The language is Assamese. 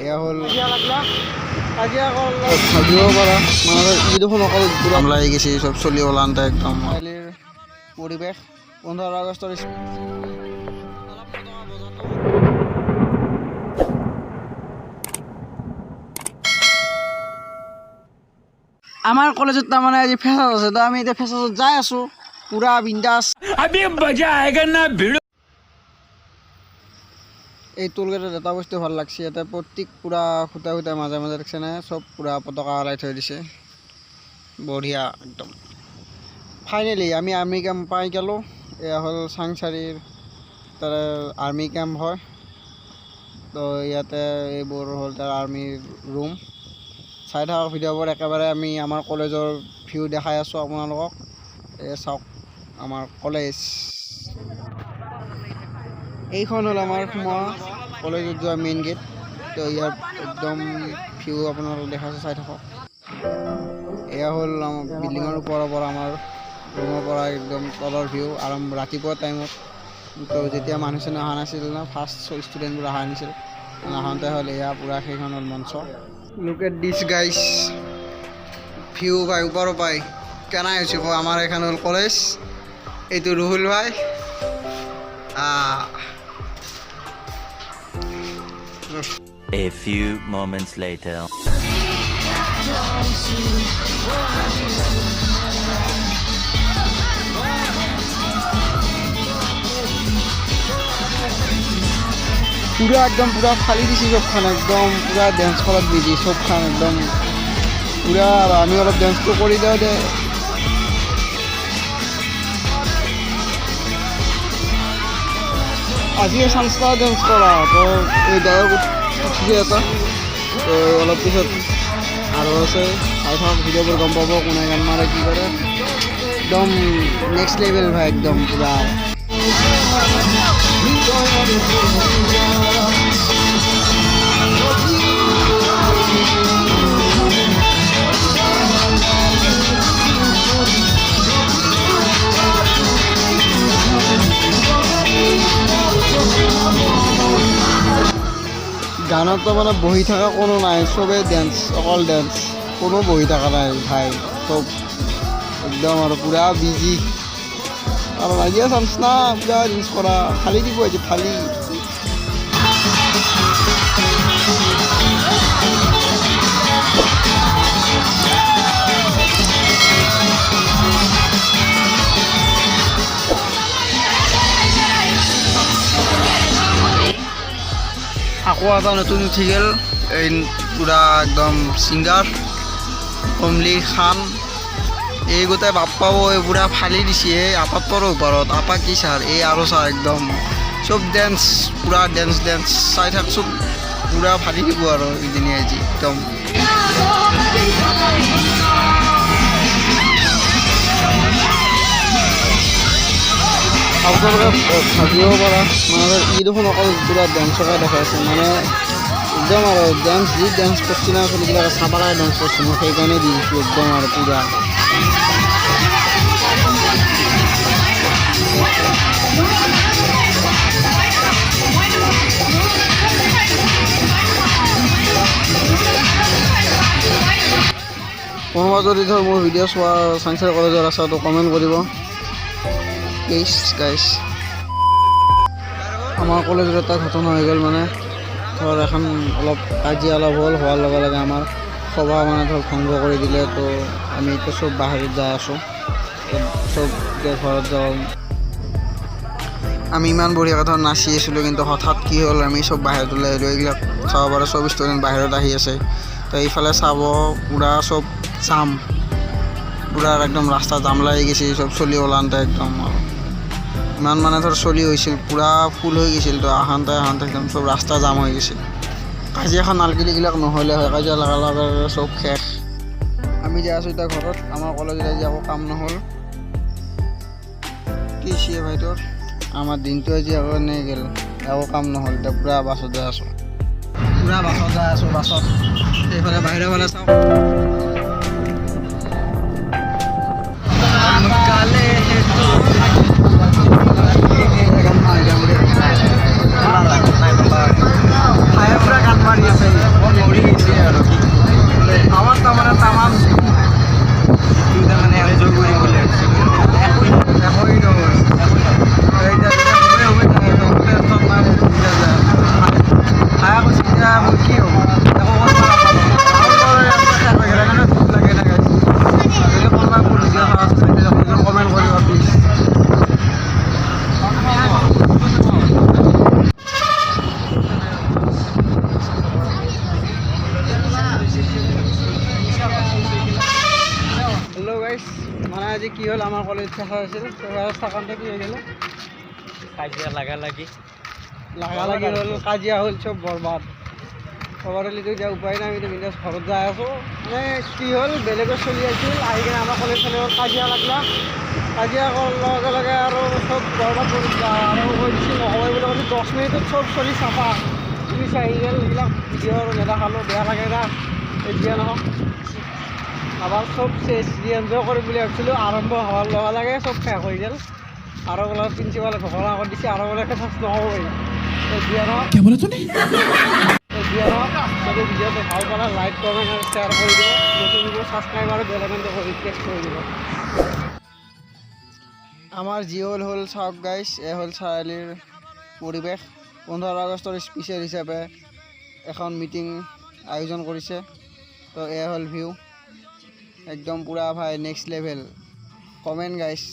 এয়া হ'ল ভাবিব পাৰা মানে ই দেখোন অকল হামলা আহি গৈছে চব চলি ওলানতে একদম পৰিৱেশ 15 আগষ্টৰ আমাৰ কলেজত তাৰমানে আজি ফেচাছ আছে তো আমি এতিয়া ফেচাছত যাই আছোঁ পুৰা বিন্দাছ এই টোলগেটত এটা বস্তু ভাল লাগছে ইয়াতে প্ৰত্যেক পুৰা খুঁটা খুঁটা মাজে মাজে দেখছে নে চব পুৰা পতাকা ওলাই থৈ দিছে বঢ়িয়া একদম ফাইনেলি আমি আৰ্মি কেম্প পাই গ'লোঁ এয়া হ'ল চাংচাৰিৰ তাৰে আৰ্মি কেম্প হয় তো ইয়াতে এইবোৰ হ'ল তাৰ আৰ্মিৰ ৰুম চাই থাকক ভিডিঅ'বোৰ একেবাৰে আমি আমাৰ কলেজৰ ভিউ দেখাই আছোঁ আপোনালোকক এই চাওক আমাৰ কলেজ এইখন হ'ল আমাৰ সোমোৱা কলেজত যোৱা মেইন গেট তো ইয়াৰ একদম ভিউ আপোনালোক দেখাইছোঁ চাই থাকক এয়া হ'ল আমাৰ বিল্ডিঙৰ ওপৰৰ পৰা আমাৰ ৰুমৰ পৰা একদম তলৰ ভিউ আৰু ৰাতিপুৱা টাইমত তো যেতিয়া মানুহ চানুহ অহা নাছিল ন ফাৰ্ষ্ট ষ্টুডেণ্টবোৰ অহা নাছিল আহোঁতে হ'ল এয়া পুৰা সেইখন হ'ল মঞ্চ look at this guys view পাই ওপৰৰ পাই কেনে হৈছে কয় আমাৰ এখন হ'ল কলেজ এইটো ৰুহুল ভাই A few moments later. পুরা একদম পুরা ফালি দিছি সবখান একদম পুরা ড্যান্স করার দিছি সবখান একদম পুরা আমি অলপ ড্যান্সটো করে দেওয়া দে আজি চান্সটা ড্যান্স করা তো এই গায়ক উঠিছে এটা তো অলপ পিছত আৰু আছে চাই থাকক ভিডিঅ'বোৰ গম পাব কোনে গান মাৰে কি কৰে একদম নেক্সট লেভেল ভাই একদম পুৰা গানত তো মানে বহি থকা কোনো নাই চবেই ডেন্স অকল ডেন্স কোনো বহি থকা নাই ভাই চব একদম আৰু পুৰা বিজি আৰু লাগিয়ে চান্স না পুৰা ৰিলছ কৰা ফালি দিব আজি ফালি আকৌ এটা নতুন উঠি গ'ল এই পুৰা একদম ছিংগাৰ কমলি খান এই গোটেই বাপ্পাও এই পুৰা ফালি দিছে আপাতৰো ওপৰত আপা কি ছাৰ এই আৰু ছাৰ একদম চব ডেন্স পুৰা ডেন্স চাই থাকচোন পুৰা ফালি দিব আৰু এইদিনে আজি একদম আপোনালোকে ভাবিব পাৰা মানে ই দেখোন অকল পুৰা ডেন্সকে দেখাইছে মানে একদম আৰু ডেন্স যি ডেন্স কৰিছে না চলিবিলাকে চাব লাগে ডেন্স কৰিছে মই সেইকাৰণে দি দিছোঁ একদম আৰু পুৰা কোনোবা যদি ধৰ মোৰ ভিডিঅ' চোৱা চাংচাৰ কলেজৰ আছে তো কমেণ্ট কৰিব প্লিজ গাইজ আমাৰ কলেজত এটা ঘটনা হৈ গ'ল মানে ধৰ এখন অলপ কাজিয়া অলপ হ'ল হোৱাৰ লগে লগে আমাৰ সভা মানে ধৰ ভংগ কৰি দিলে তো আমি এতিয়া চব বাহিৰত যাই আছোঁ চব এতিয়া ঘৰত যাওঁ আমি ইমান বঢ়িয়াকৈ ধৰ নাচি আছিলোঁ কিন্তু হঠাৎ কি হ'ল আমি চব বাহিৰত ওলাই আহিলোঁ এইবিলাক চাব পাৰে চব ষ্টুডেণ্ট বাহিৰত আহি আছে তো এইফালে চাব পুৰা চব জাম পুৰা একদম ৰাস্তা জাম লাগি গৈছে চব চলি ওলানতে একদম ইমান মানে ধৰ চলি হৈছিল পুৰা ফুল হৈ গৈছিল তো আহানতে একদম চব ৰাস্তা জাম হৈ গৈছিল কাজিয়াখন নালগিলিবিলাক নহ'লে হয় কাজিয়া লগা লগে চব শেষ আমি যাই আছোঁ এতিয়া ঘৰত আমাৰ কলেজত আজি আকৌ কাম নহ'ল কি চিয়ে ভাই তোৰ আমাৰ দিনটো আজি আকৌ এনেই গ'ল একো কাম নহ'ল এতিয়া পুৰা বাছত যাই আছোঁ বাছত এইফালে বাহিৰৰ ফালে চাওঁ পুৰা গান মাৰি আছে আজি কি হ'ল আমাৰ কলেজ শেষ হৈছিল থাকোঁতে কি হৈ গ'ল কাজিয়া লাগি হ'ল কাজিয়া হ'ল চব বৰবাদ খবৰলিতো এতিয়া উপায় নাই আমি বিন্দাছ ঘৰত যাই আছোঁ মানে কি হ'ল বেলেগত চলি আছিল আহি কিনে আমাৰ কলেজ চলি হ'ল কাজিয়া লাগলা কাজিয়া কৰাৰ লগে লগে আৰু চব বৰবাদ কৰি দিলা আৰু কৈ দিছিল নহয় বুলি কৈছে 10 মিনিটত চব চলি চাফা পুলিচ আহি গ'ল এইবিলাক ভিডিঅ' আৰু নেদেখালোঁ বেয়া লাগে না এতিয়া নহওক আবার সব শেষ এনজয় করি বলে ভাবছিল আরম্ভ হওয়ার লগে লগে সব শেষ হয়ে গেল আরো বলে প্রিন্সিপালে ঘোষণা করে দিছে আরো বলে শেষ নহবই যদি ভিডিওটো ভাল পালে লাইক কমেন্ট আর শেয়ার করে দিব নতুন সাবস্ক্রাইব আর বেল আইকনটো রিকুয়েস্ট করে দিব আমার জি হল চাওক গাইছ এ হল চাৰিআলিৰ পৰিৱেশ 15 আগষ্টৰ স্পেচিয়েল হিচাপে এখন মিটিং আয়োজন কৰিছে তো এ হল ভিউ एकदम पूरा भाई नेक्स्ट लेवल कमेंट गाइस